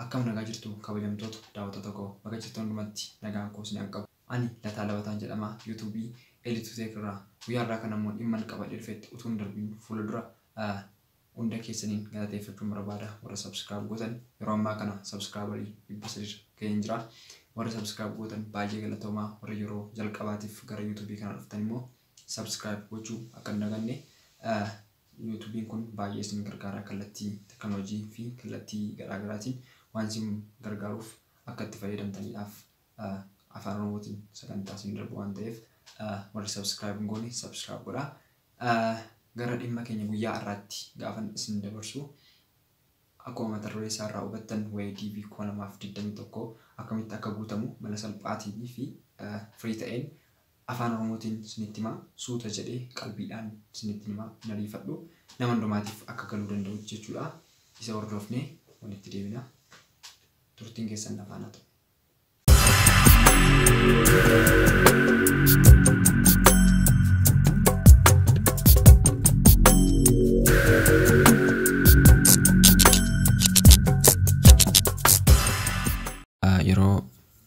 Akkam nagaa jirtu kabajamtoota daawwattoota koo bakka jirtan hundumatti nagaan koo isin qabu. Ani lataa labataan jedhama YouTube Elitu Teekirraa guyyaa irraa kan ammoo dhimma qabadhee dhufetti utuun darbiin fuula dura hunda keessaniin galateeffachuun barbaada. Warra subscribe gootan yeroo ammaa kana subscriberii 300 ga'een jira. Warra subscribe gootan baay'ee galatoomaa. Warra yeroo jalqabaatiif gara YouTube kana dhuftan immoo subscribe gochuu akka hin daganne. YouTube kun baay'ee isin gargaara kallattii teknooloojii fi kallattii garaagaraatiin waan isin gargaaruuf akka itti fayyadamtaniidhaaf afaan Oromootiin sagantaa isin darbu waan ta'eef warri subscribe goone subscribe godhaa. Gara dhimma keenya guyyaa irraatti gaafan isin dabarsu akkuma mata duree isaa irraa hubattan waa'ee TV 2021 akkamitti akka guutamu mala salphaatii fi free ta'een afaan Oromootiin isinitti himaa suuta jedhee qalbiidhaan isinitti himaa hin ariifadhu nama hundumaatiif akka galuu danda'u jechuudha. Isa hordofnee walitti deebina. Turtiin keessan nafaana ta'u. Yeroo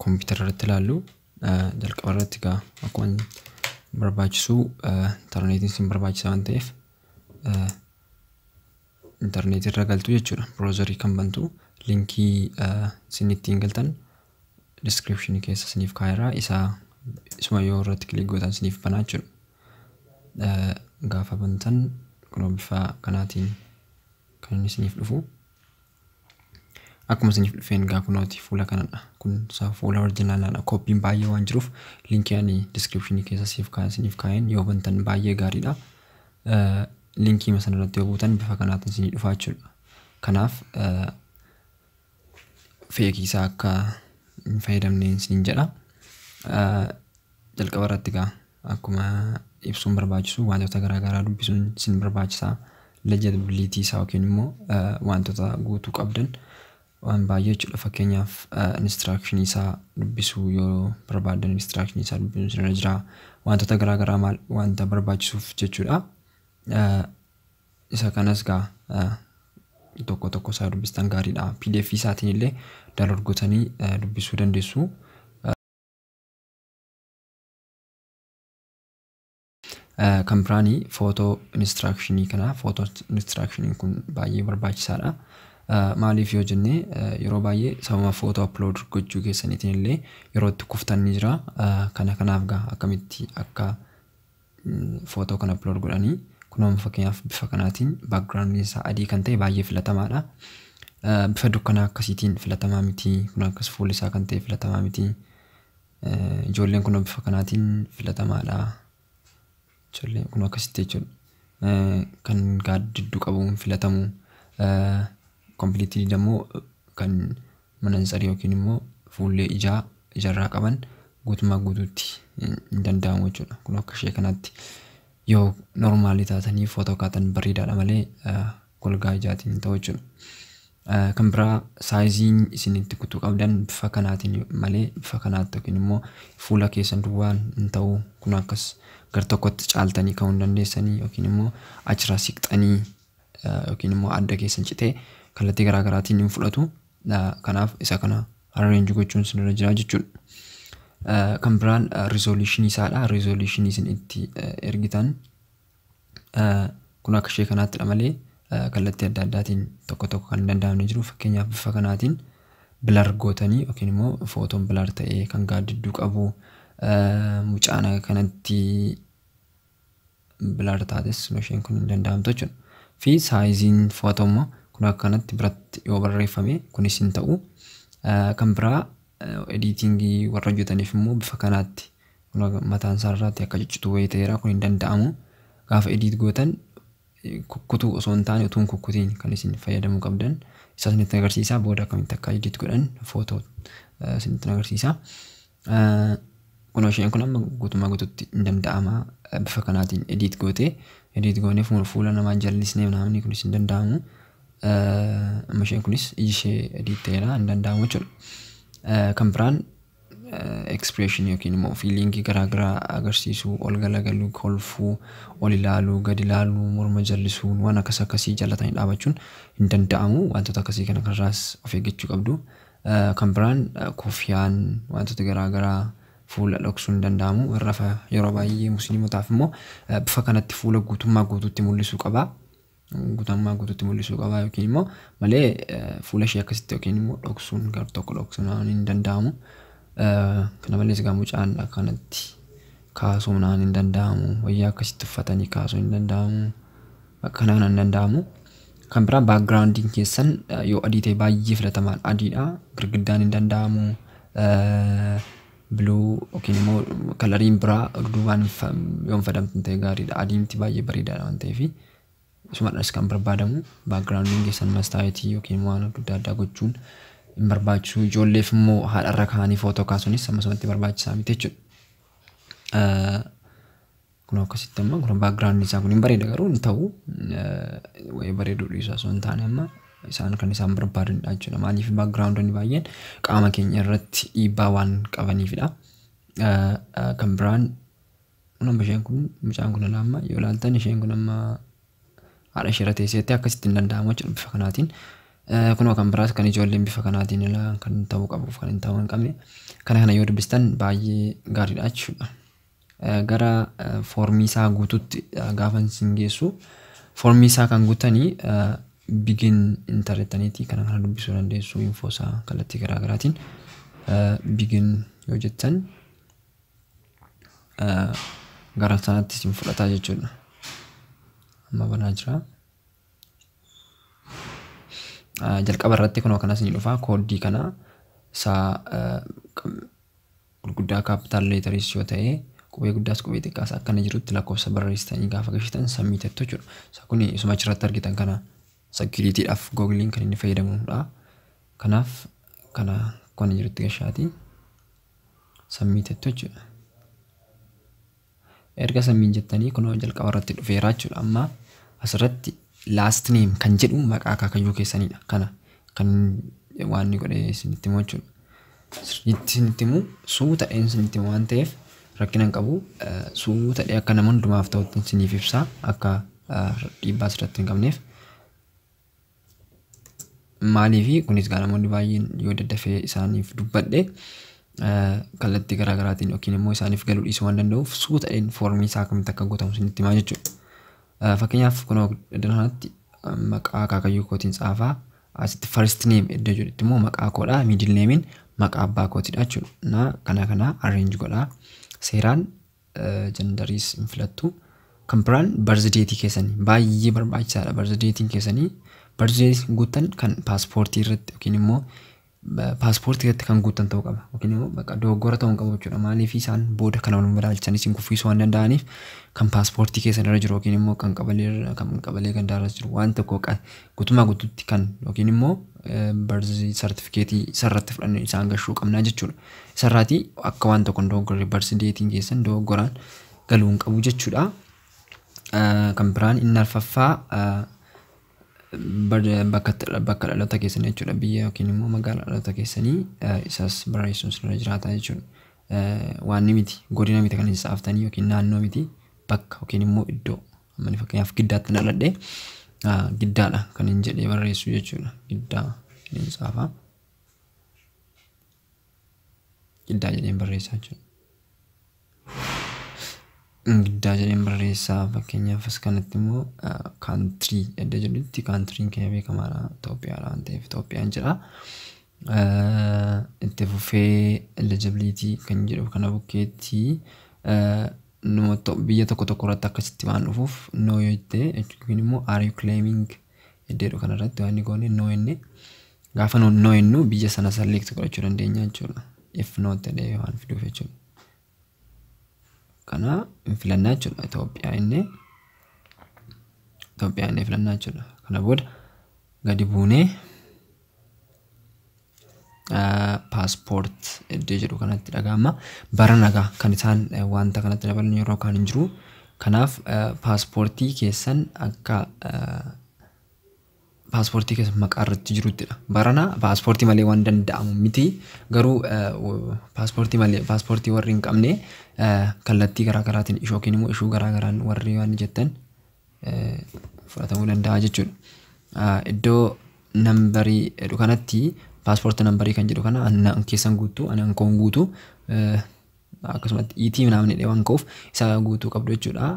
kompiitara irratti ilaallu jalqaba irratti gaa akkuma barbaachisu interneetiin isin barbaachisa waan ta'eef interneetii irra galtu jechuudha. Browserii kan bantu linkii isin ittiin galtan description keessa isiniif kaa'eera. Isuma yoo irratti kilik gootan isiniif banaa jechuudha. Gaafa bantan kun bifa kanaatiin kan inni isiniif dhufu. Akkuma isiniif dhufeen gaa kunooti fuula kanadha. Kun fuula oriijinaalaadha. Kooppiin baay'ee waan jiruuf linkii ani description keessa isiniif kaa'een yoo bantan baay'ee gaariidha. Linkii sana irratti yoo buutan bifa kanaatiin isinii dhufaa jechuudha. Kanaaf feekii isaa akka hin fayyadamne isiniin jedha. Jalqaba irratti gaa akkuma ibsuun barbaachisu wantoota garaagaraa dubbisuun isin barbaachisaa. Legibility isaa yookiin immoo wantoota guutuu qabdan waan baay'ee jechuudha. Fakkeenyaaf instruction isaa dubbisuu yoo barbaadan instruction isaa dubbisuun isinirra jira. Wantoota garaagaraa wanta barbaachisuuf jechuudha. Isa kanas gaa tokko isaa dubbistan gaariidha. PDF isaatiin illee downloadanii dubbisuu dandeessu. Kan biraanii photo instruction kana photo instruction kun baay'ee barbaachisaadha. Maaliif yoo jenne yeroo baay'ee sababa photo upload gochuu keessaniitiin illee yeroo itti kuftan ni jira. Kanaaf gaa akkamitti akka photo kana upload godhanii kunoom fakkeenyaaf bifa kanaatiin background isaa adii kan ta'e baay'ee filatamaadha. Bifa dukkanaa akkasiitiin filatamaa miti. Kun akkas fuulli isaa kan ta'e filatamaa miti. Ijoolleen kun bifa kanaatiin filatamaadha. Ijoolleen kun akkasitti jechuudha. Kan gaaddidduu qabuun filatamu. Completely dammoo kan manansarii yookiin immoo fuullee ijarraa qaban guutumaa guutuutti hin danda'amu jechuudha. Kun akka ishee kanaatti yoo normaalii taatanii footoo kaatan bareedaadha malee golgaa ijaatiin hin ta'u jechuudha. Kan biraa saayiziin isin itti kutuu qabdan bifa kanaatiin malee bifa kanaatti yookiin immoo fuula keessan duwwaan hin ta'u. Kun akkas gar tokkotti caaltanii ka'uu hin dandeessanii yookiin immoo achirraa siqxanii yookiin immoo adda keessan citee kallattii garaagaraatiin hin fudhatu. Kanaaf isa kana arrange gochuun isinirra jira jechuudha. Kan biraan resolution isaadha. Resolution isin itti ergitan kun akka ishee kanaattidha malee kallattii adda addaatiin tokko kan danda'amne jiru. Fakkeenyaaf bifa kanaatiin blur gootanii yookiin immoo footoon blur ta'ee kan gaaddidduu qabu mucaana kanatti blur taates isheen kun hin danda'amtu jechuudha. Fi saayiziin footoo immoo kun akka kanatti biratti yoo barreeffame kunis hin ta'u. Kan biraa editingii warra hojjetaniif immoo bifa kanaatti mataan isaa irratti akka ciccitu wayii ta'eera. Kun hin danda'amu. Gaafa edit gootan kukkutuu osoo hin taane utuun kukkutiin kan isin fayyadamuu qabdan. Isa isinitti agarsiisa. Booda akkamitti akka edit godhan footoo isinitti agarsiisa. Kun isheen kun amma guutumaa guutuutti hin danda'ama. Bifa kanaatiin edit goonee fuula namaa jallisnee namni kunis hin danda'amu. Amma isheen kunis ishee edit ta'eera hin danda'amu jechuudha. Kan biraan expression yookiin immoo feeling garaagaraa agarsiisuu ol galagaluu kolfuu ol ilaaluu gad ilaaluu morma jallisuu waan akkasii jallatanii dhaabachuun hin danda'amu wantoota akkasii kana kanarraas of eeggachuu qabdu kan biraan koofiyaan wantoota garaagaraa fuula dhoksuun danda'amu warra yeroo baay'ee musliimotaaf immoo bifa kanatti fuula guutummaa guutuutti mul'isuu qaba guutummaa guutuutti mul'isuu qaba yookiin immoo malee fuula ishee akkasitti yookiin immoo dhoksuun gar tokko dhoksuun hin danda'amu kana malees mucaan akkanatti kaasuun hin danda'amu wayyaa akkasitti uffatanii kaasuun hin danda'amu akkanaan hin danda'amu kan biraa backgrounding keessan yoo adii ta'e baay'ee filatamaan adiidha girgiddaan hin danda'amu blue yookiin immoo kalariin biraa duubaan yoo fayyadamtan ta'e gaariidha adiimti baay'ee bareedaadha waan ta'eef isumadhas kan barbaadamu backgrounding keessan mastaayitii yookiin waan adda addaa gochuun hin barbaachisu ijoolleef immoo haadharra kaanii footoo kaasuunis ammasumatti barbaachisaa miti jechuudha kun akkasitti amma kun background isaa kun hin bareeda garuu hin ta'u way bareeduu dhiisaa osoo hin taane amma isaan kan isaan barbaadanidha jechuudha maaliif backgroundonni baay'een qaama keenya irratti dhiibbaa waan qabaniifidha kan biraan nama isheen kun mucaan kun lama yoo ilaaltan isheen kun amma haadha ishee irra teesseetti akkasitti hin danda'amu jechuudha bifa kanaatiin kunoo kan biraas kan ijoolleen bifa kanaatiin ilaa kan ta'uu qabuuf kan hin ta'uu hin qabne kana yoo dubbistan baay'ee gaariidha jechuudha gara foormii isaa guutuutti gaafan sin geessu foormii isaa kan guutanii begin internetii kana dubbisuu dandeessu info isaa kallattii garaagaraatiin begin yoo jettan gara sanaatti sin fudhataa jechuudha amma banaa jira jalqaba irratti kunoo kanas ni dhufa kooddii kana isaa gurguddaa capital letters yoo ta'e qubee guddaas qubee xiqqaas akkana jirutti lakkoofsa barreessitanii gaafa gashitan submit jechuudha isa kun isuma achirratti argitan kana securityidhaaf googling kan inni fayyadamudha kanaaf kana kun jirutti gashaati submit jechuudha erga submit jettanii kunoo jalqaba irratti dhufeera jechuudha amma asirratti last name kan jedhu maqaa akaakayyuu keessanidha kana kan waan ni godhe isinitti himu jechuudha isinitti himu suutadheen isinitti himu waan ta'eef rakkina hin qabu suutadhee akka nama hundumaaf ta'utti isiniif ibsaa akka dhiibbaa asirratti hin qabneef maaliifi kunis namoonni baay'een yoo daddafee isaaniif dubbadhe kallattii garaagaraatiin yookiin immoo isaaniif galuu dhiisuu waan danda'uuf suutadheen foormii isaa akkamitti akka guutamu isinitti himaa jechuudha fakkeenyaaf kunoo iddoo maqaa akaakayyuu kootiin tsaafaa asitti first name iddoo jedhutti immoo maqaa koodhaa middle namein maqaa abbaa kootidha jechuudha kana arrange godhaa seeraan genderiis hin filattu kan biraan birthday keessanii baay'ee barbaachisaadha birthday keessanii birthday guutan kan paaspoortii irratti yookiin immoo paaspoortii irratti kan guutan ta'uu qaba yookiin immoo bakka dogoggora ta'uu qabu jechuudha maaliif isaan booda kana wal madaalchanii isin kuffisuu waan danda'aniif kan paaspoortii keessan irra jiru yookiin immoo kan qabalee gandaarra jiru waan tokko guutummaa guutuutti kan yookiin immoo birthday certificate sarratti fudhannee isaan gashuu qabnaa jechuudha sarraati akka waan tokko dogoggorri birthday keessan dogoggoraan galuun qabu jechuudha kan biraan inni arfaffaa bakka dhalata keessanii jechuudha biyya yookiin immoo magaala dhalata keessanii isas barreessuun sirra jiraata jechuudha waan miti godina miti kan isa aftanii yookiin naannoo miti bakka yookiin immoo iddoo amma fakkeenyaaf giddaatti dhaladhe giddaadha kan hin jedhee barreessu jechuudha giddaa hin tsaafaa giddaa jedheen barreessaa jechuudha giddaa jedheen barreessaa fakkeenyaaf as kanatti immoo country edda jedhutti country'n keenya beekamaadha Itoophiyaadha waan ta'eef Itoophiyaan jedha itti fufee eligibility kan jedhu kana bukkeetti biyya tokko irratti akkasitti waan dhufuuf no yoo jette yookiin immoo are you claiming eddeedhu kanarratti waan ni goone no enne gaafa no ennu biyya sana select godhachuu dandeenya jechuudha if not jedhee waan fiduuf jechuudha kana filannaa jechuudha Itoophiyaa inni filannaa jechuudha kana booda gadi buunee passport iddoo jedhu kanatti dhagaama bara nagaa kan isaan wanta kanatti dabalan yeroo kan hin jiru kanaaf paaspoortii keessan akka paaspoortii keessa maqaa irratti jiruttidha. Barana paaspoortii malee waan danda'amu miti. Garuu paaspoortii malee paaspoortii warri hin qabne kallattii garaa garaatiin yookiin immoo ishuu garaa garaan warri waan jettan fudhatamuu danda'a jechuudha. Iddoo nambarii jedhu kanatti paaspoortii nambarii kan jedhu kana anaan keessan guutuu anaan koon guutuu akkasumatti itti namni waan ka'uuf isa guutuu qabdu jechuudha.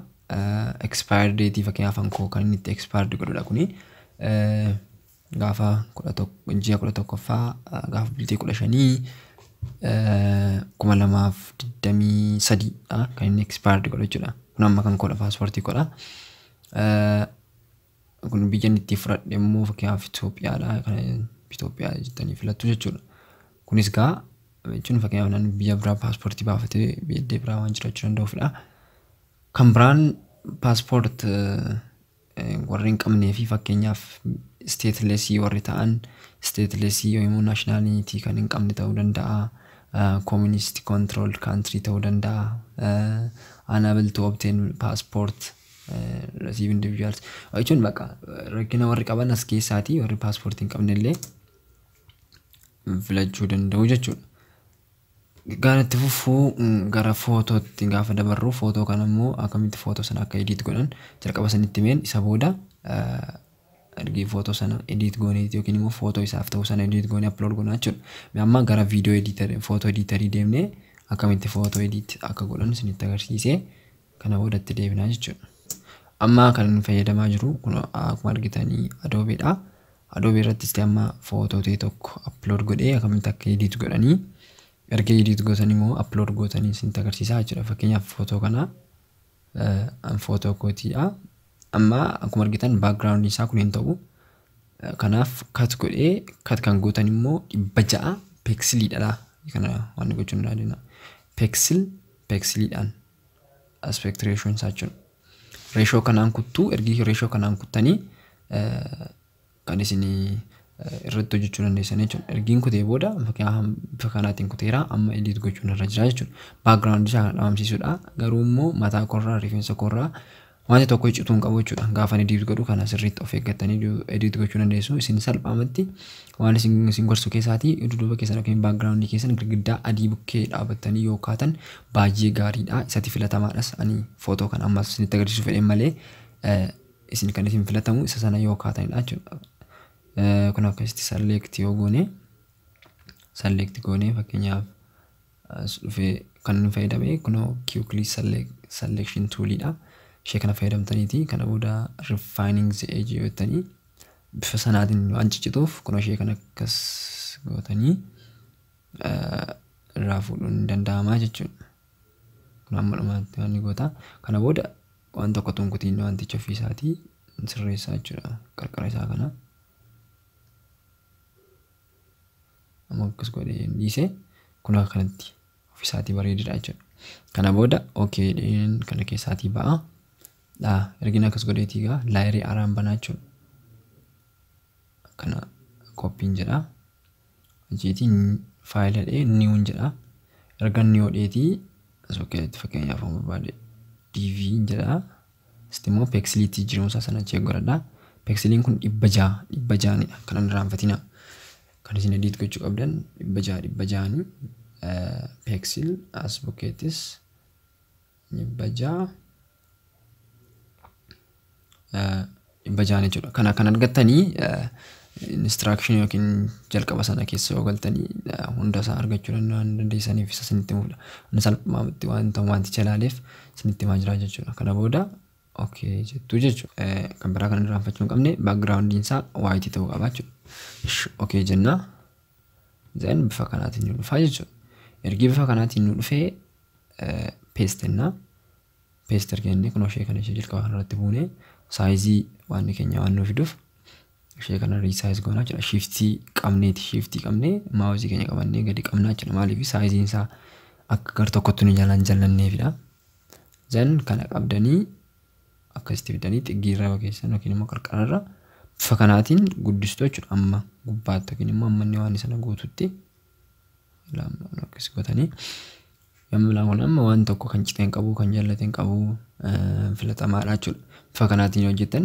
Expired date fakkeenyaaf ankoo kan inni itti expired godhudha kuni gaafa 11ffaa gaafa bultii 15 2023 kan inni expired godhu jechuudha. Kun amma kan koodha paaspoortii koodha. Kun biyya itti fudhadhe immoo fakkeenyaaf Itoophiyaadha. Kan Itoophiyaa jettanii filattu jechuudha. Kunis gaa jechuun fakkeenyaaf nan biyya biraa paaspoortii baafatee biyya biraa waan jiraachuu danda'uufidha. Kan biraan paaspoort warri hin qabnee fi fakkeenyaaf statelessii warri ta'an statelessii yookiin nationality kan hin qabne ta'uu danda'a. Communist controlled country ta'uu danda'a. Unable to obtain passport receive individuals. Jechuun bakka rakkina warri qaban as keessaati warri paaspoortii hin qabne illee filachuu danda'u jechuudha. Gaanatti fufuu gara footootti gaafa dabarru footoo kana immoo akkamitti footoo sana akka edit godhan jalqaba sanitti meen isa booda ergi footoo sana edit gooneeti yookiin immoo footoo isaaf ta'u sana edit goonee upload goonaa jechuudha. Mee amma gara video editor footoo editorii deemnee akkamitti footoo edit akka godhan isinitti agarsiisee kana boodatti deebinaa jechuudha. Amma kan inni fayyadamaa jiru kun akkuma argitanii Adobeedha. Adobe irrattis amma footoo ta'e tokko upload godhee akkamitti akka edit godhanii erga edit gootanii immoo upload gootanii isinitti agarsiisaa jechuudha. Fakkeenyaaf footoo kana an footoo kootiidha. Amma akkuma argitan background isaa kun hin ta'u. Kanaaf cut godhee cut kan gootan immoo 600 pixeliidha. Kana waan gochuun dandeenya. Pixeliidhaan aspect ratio isaa jechuudha. Ratio kanaan kuttuu ergi ratio kanaan kuttanii kan isinii irratti hojjechuu dandeessan jechuudha. Ergiin kutee booda fakkeenyaaf bifa kanaatiin kuteera amma edit gochuun irra jira jechuudha. Background isaa dhaamsiisuudha. Garuu immoo mataa korraa rifeensa korraa wanti tokko iccituu qabu jechuudha. Gaafa edit godhu kana sirriitti of eeggatanii edit gochuu dandeessu. Isin salphaamatti waan isin gorsu keessaati duduuba keessan yookiin background keessan girgiddaa adii bukkee dhaabattanii yoo kaatan baay'ee gaariidha. Isatti filatamaadhas ani footoo kan ammas isinitti agarsiisuu fedhen malee isin kan isin filatamu isa sana yoo kaatanidha jechuudha. Kun akkasitti select yoo goone select goone fakkeenyaaf as dhufee kan nu fayyadame kun quickly selection toolidha. Ishee kana fayyadamtaniiti kana booda refining the edge yootanii bifa sanaatiin waan ciccituuf kun ishee kana akkas gootanii irraa fuudhuun danda'ama jechuudha. Kun amma dhumaatti waan goota kana booda waan tokko tunkutiin wanticha ofiisaatii sirreessaa jechuudha. Qarqara isaa kana amma akkas godhee dhiise kun akkanatti ofiisaatii bareedidha jechuudha. Kana booda okay dheen kana keessaatii ba'a. Ergina akkas godheetii gaa laayerii araan banaa jechuudha. Kana koppiin jedha. Achiitiin faayila dhee niiwun jedha. Erga niiwoo dheetii asokkeetti fakkeenyaaf amma barbaade DV jedha. Istimmoo pixeliitii jiruunsaa sana check godhadha. Pixeliin kun 600 kan irraanfatina. Kan isin edit gochuu qabdan 600 pixel as bukkeettis 600 jechuudha. Kana kan argattanii instruction yookiin jalqaba sana keessa yoo galtanii hunda isaa argachuu dandeessaniif isa isinitti himudha. Inni salphaatti wanticha ilaaleef isinitti himaa jira jechuudha. Kana booda okay jettu jechuudha. Kan biraa kan irraanfachuu hin qabne backgroundiin isaa white ta'uu qaba jechuudha. Okay jenna. Then bifa kanaatiin nu dhufa jechuudha. Ergi bifa kanaatiin nu dhufee paste ergenne kun ishee kana ishee jalqaba irratti buune size waan keenya waan nuuf fiduuf ishee kana resize goona jechuudha. Shiftii qabnee mouse keenya qabannee gadi qabnaa jechuudha. Maaliif size isaa akka gar tokkotti nu jalaan jallanneefidha. Then kana qabdanii akkasitti fidanii xiggiirra keessan yookiin immoo qarqararra bifa kanaatiin guddistuu jechuudha. Amma gubbaatti yookiin immoo ammanni waan sana guututti lamma akkasi gootanii amma waan tokko kan citeen qabu kan jallateen qabu filatamaadha jechuudha. Bifa kanaatiin hojjetan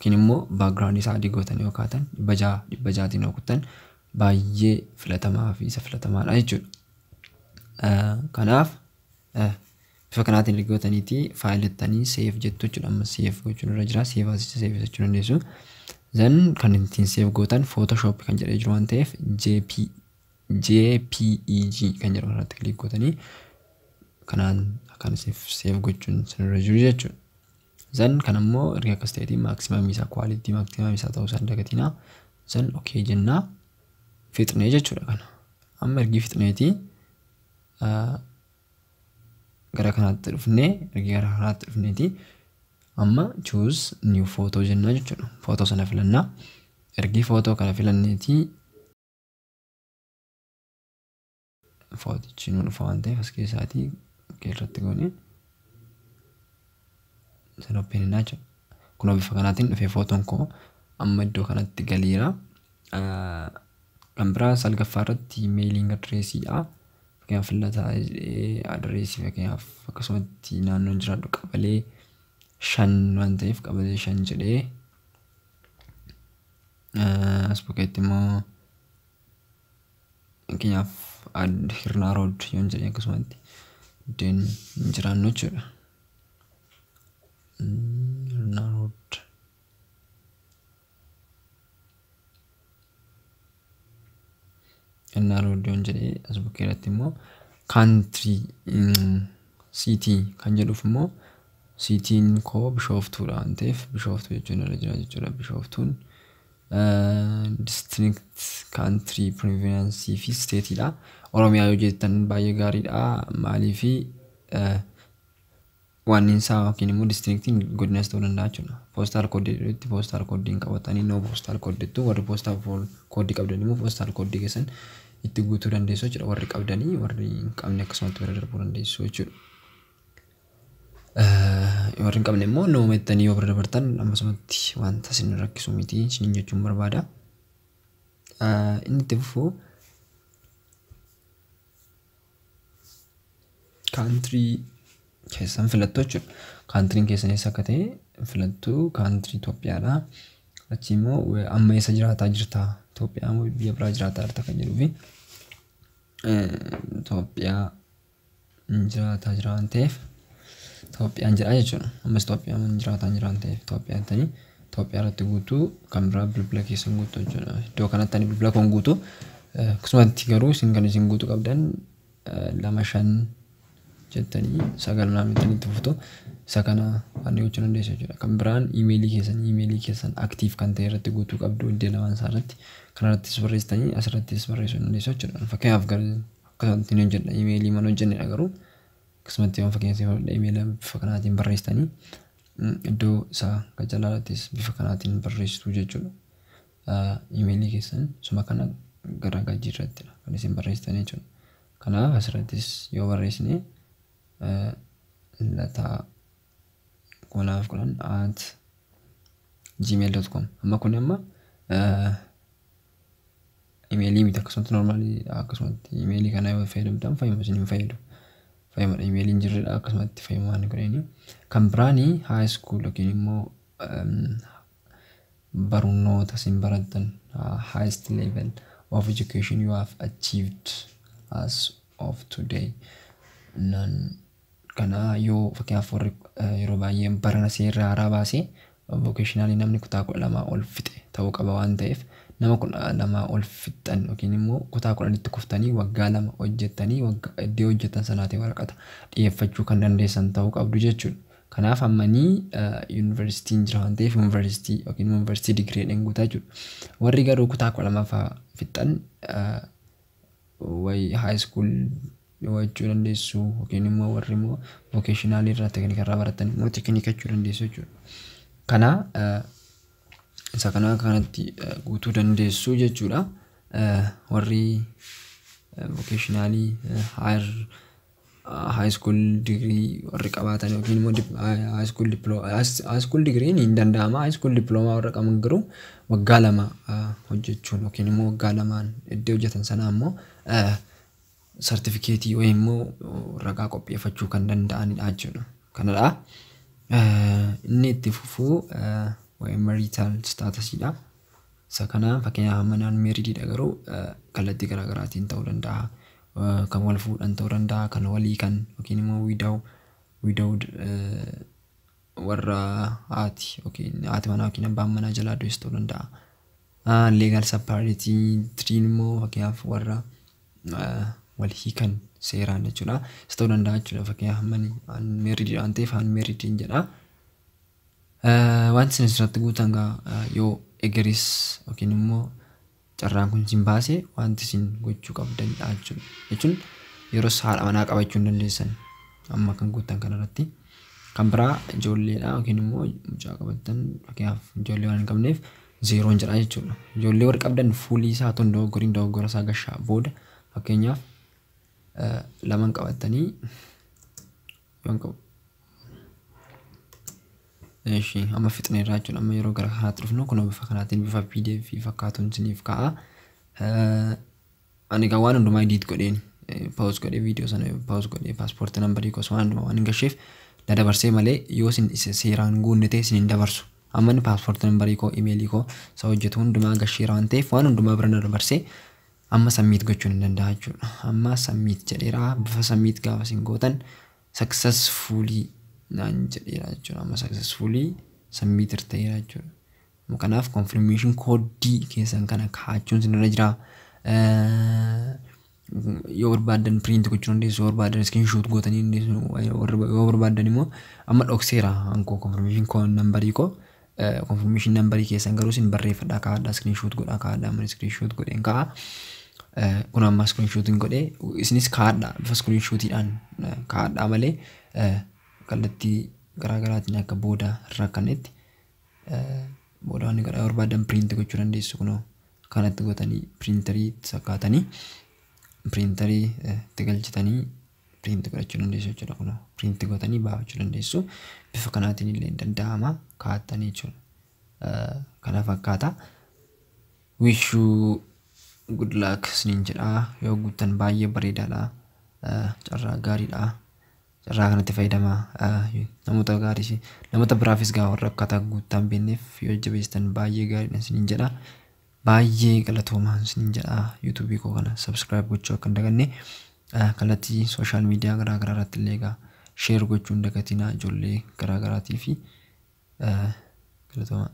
yookiin immoo background isaa adii gootanii yoo kaatan dhibba jaatiin yoo kutan baay'ee filatamaa fi isa filatamaadha jechuudha. Kanaaf bifa kanaatiin erga gootaniiti faayilettanii save jettu jechuudha. Amma save gochuun irra jira. Save as save jechuu dandeessu. Then kan ittiin save gootan Photoshop kan jedhee jiru waan ta'eef JPEG kan jedhu kanatti click gootanii kanaan akkan save gochuun sinirra jiru jechuudha. Then kan ammoo erga akkas ta'eeti maximum isaa quality maximum isaa ta'uu isaan dagatina. Then okay jennaa fixnee jechuudha kana. Amma ergi fixneeti gara kanaatti dhufnee ergi gara kanaatti dhufneeti amma choose new photo jennaa jechuudha. Photo sana filannaa. Ergi photo kana filanneeti footichi nu dhufa waan ta'eef as keessaatii irratti goone sana openinaa jechuudha. Kunoo bifa kanaatiin dhufee footoon koo amma iddoo kanatti galiira. Kan biraa salgaffaa irratti mailing addressiidha. Fakkeenyaaf filataa adreesii fakkeenyaaf akkasumatti naannoon jiraadhu qabalee 5 waan ta'eef qabalee 5 jedhee as bukkeetti immoo fakkeenyaaf hirnaa rood yoon jedhee akkasumatti iddeen jiraannu jechuudha. Hirnaa rood yoon jedhee as bukkeeratti immoo country city kan jedhuuf immoo citiin koo bishooftuudha waan ta'eef bishooftuu jechuun irra jira jechuudha. Bishooftuun district country province fi stateidha. Oromiyaa yoo jettan baay'ee gaariidha. Maaliif waan isaa yookiin immoo districtiin godinaas ta'uu danda'a jechuudha. Postal code itti postal code qabatanii no postal code tu warri postal code qabdanii immoo postal code keessan itti guutuu dandeessu jechuudha. Warri qabdanii warri hin qabne akkasumatti bira darbuu dandeessu jechuudha. Warri hin qabne immoo nama mettanii yoo bira dabartan ammasumatti wanta isin rakkisu miti isin jechuun barbaada. Inni itti fufuu country keessan filattu jechuudha. Country'n keessan eessa akka ta'e filattu. Country Itoophiyaadha. Achi immoo amma eessa jiraataa jirta? Itoophiyaa moo biyya biraa jiraataa jirta kan jedhuufi Itoophiyaa jiraataa jira waan ta'eef Itoophiyaan jedha jechuudha. Ammas Itoophiyaan jiraataa jira waan ta'eef Itoophiyaa ta'anii Itoophiyaa irratti guutuu kan biraa bilbila keessan guutuu jechuudha. Iddoo kanatti ani bilbila koon guutuu akkasumatti garuu isin kan isin guutuu qabdan 2-5 jettanii 9 naamtanii itti fuftu isa kana waan gochuu dandeessu jechuudha. Kan biraan iimeelii keessan aktiif kan ta'e irratti guutuu qabdu iddoo lamaan isaa irratti kanarrattis barreessitanii asirrattis barreessuu dandeessu jechuudha. Fakkeenyaaf akkasumatti hin hojjedha iimeelii mana hojjennedha garuu akkasumatti waan fakkeenyaaf iimeelii bifa kanaatiin barreessitanii iddoo isaa gajalaattis bifa kanaatiin barreessitu jechuudha. Iimeelii keessan suma kana gara gajjii irrattidha kan isin barreessitan jechuudha. Kanaaf asirrattis yoo barreessine lataa konaaf kunan @gmail.com amma kun amma iimeelii miti akkasumatti normaalii akkasumatti iimeelii kana yoo fayyadamtan fayyuma isin hin fayyadu. Fayyuma iimeeliin jirredha akkasumatti fayyuma waan godhanii. Kan biraanii high school yookiin immoo barnoota isin barattan highest level of education you have achieved as of today. Kana yoo fakkeenyaaf warri yeroo baay'ee barana seerraa haaraa baasee vocationally namni kutaa 12 ol fixe ta'uu qaba waan ta'eef nama 12 ol fixan yookiin immoo kutaa 10tti kuftanii waggaa 2 hojjettanii iddoo hojjettan sanaatee waraqata dhiyeeffachuu kan dandeessan ta'uu qabdu jechuudha. Kanaaf ammanii yuunivarsiitiin jira waan ta'eef yuunivarsiitii yookiin yuunivarsiitii digirii dhenguutaa jechuudha. Warri garuu kutaa 12 fixan way high school jechuu dandeessu yookiin immoo warri immoo vocational irraa teeknika irraa baratan immoo teeknika jechuu dandeessu jechuudha. Kana isa kana kanatti guutuu dandeessu jechuudha. Warri vocational high school degree warri qabaatan yookiin immoo high school degree hin danda'ama. High school diploma warra qaban garuu waggaa 2 hojjechuun yookiin immoo waggaa 2 iddoo hojjetan sana immoo certificate ወይ ሞ ረጋ ቆጴፈቹ ከንደንዳን አጀኑ ከነዳ እኔ ትፉፉ waa'ee marital status'idha. Isa kana fakkeenyaaf amma naan marriedidha garuu kallattii garaagaraatiin ta'uu danda'a. Kan wal fuudhan ta'uu danda'a, kan walii kan yookiin immoo widowed warra haati manaa yookiin abbaan manaa jalaa du'es ta'uu danda'a. Legal separate triin immoo fakkeenyaaf warra wal hiikan seeraan jechuudha. Isa ta'uu danda'a jechuudha. Fakkeenyaaf married waan ta'eef unmarried jedha. Wanti isin asirratti guutan yoo egeris yookiin immoo carraan kun isin baase wanti isin gochuu qabdanidha jechuudha. Jechuun yeroo haadha manaa qabachuu hin dandeessan amma kan guutan kanarratti. Kan biraa ijoolleedha yookiin immoo mucaa qabattan fakkeenyaaf ijoollee waan hin qabneef 0 jedha jechuudha. Ijoollee warri qabdan fuulii isaa tun dogoggora isaa gashaa booda fakkeenyaaf 2 qabattanii yoon qabu. Amma fixneerraa jechuudha. Amma yeroo gara kanaatti dhufnu kun bifa kanaatiin bifa PDF fakkaatuun isiniif ka'a. Ani egaa waan hundumaa edit godheen pause godhee viidiyoo sana pause godhee paaspoortii nambarii kos waan hundumaa waan hin gasheef na dabarsee malee yoo isin seeraan guunne ta'e isin hin dabarsu. Amma inni paaspoortii nambarii koo imeelii koo isa hojjetu hundumaa gasheera waan ta'eef waan hundumaa bira na dabarsee amma submit gochuun hin danda'a jechuudha. Amma submit jedheera bifa submit gaafa isin gootan successfully naan jedheera jechuudha. Amma successfully submit ta'eera jechuudha. Kanaaf confirmation code keessan kana kaa'achuun isinirra jira. Yoo barbaadan print gochuu dandeessu, yoo barbaadan screenshot gootanii dandeessu, yoo barbaadan immoo amma dhokseera hankoo confirmation code nambarii koo confirmation nambarii keessan garuu isin barreeffadhaa kaa'adhaa screenshot godhaa kaa'adhaa amma screenshot godheen kaa'a. Kun amma screenshotiin godhee isinis kaa'adhaa bifa screenshotiidhaan kaa'adhaa malee kallattii garaagaraatiin akka booda rakkanetti booda waan gara barbaadan print gochuu dandeessu kunoo kanatti gootanii printerii sakkaatanii printerii itti galchitanii print godhachuu dandeessu jechuudha. Kunoo print gootanii baafachuu dandeessu. Bifa kanaatiin illee danda'ama kaa'attanii jechuudha. Kana fakkaata. Wish you good luck isiniin jedha. Yoo guutan baay'ee bareedaadha. Carraa gaariidha. Carraa kanatti fayyadamaa. Namoota gaarii namoota biraafis gaa warra akkaataa guutaan beekneef yoo jabeessitan baay'ee gaariidha isiniin jedha. Baay'ee galatoomaa isiniin jedha. YouTube koo kana subscribe gochuu akka hin daganne kallattii social media garaagaraa irratti illee egaa share gochuu hin dagatinaa ijoollee garaagaraatiif galatoomaa.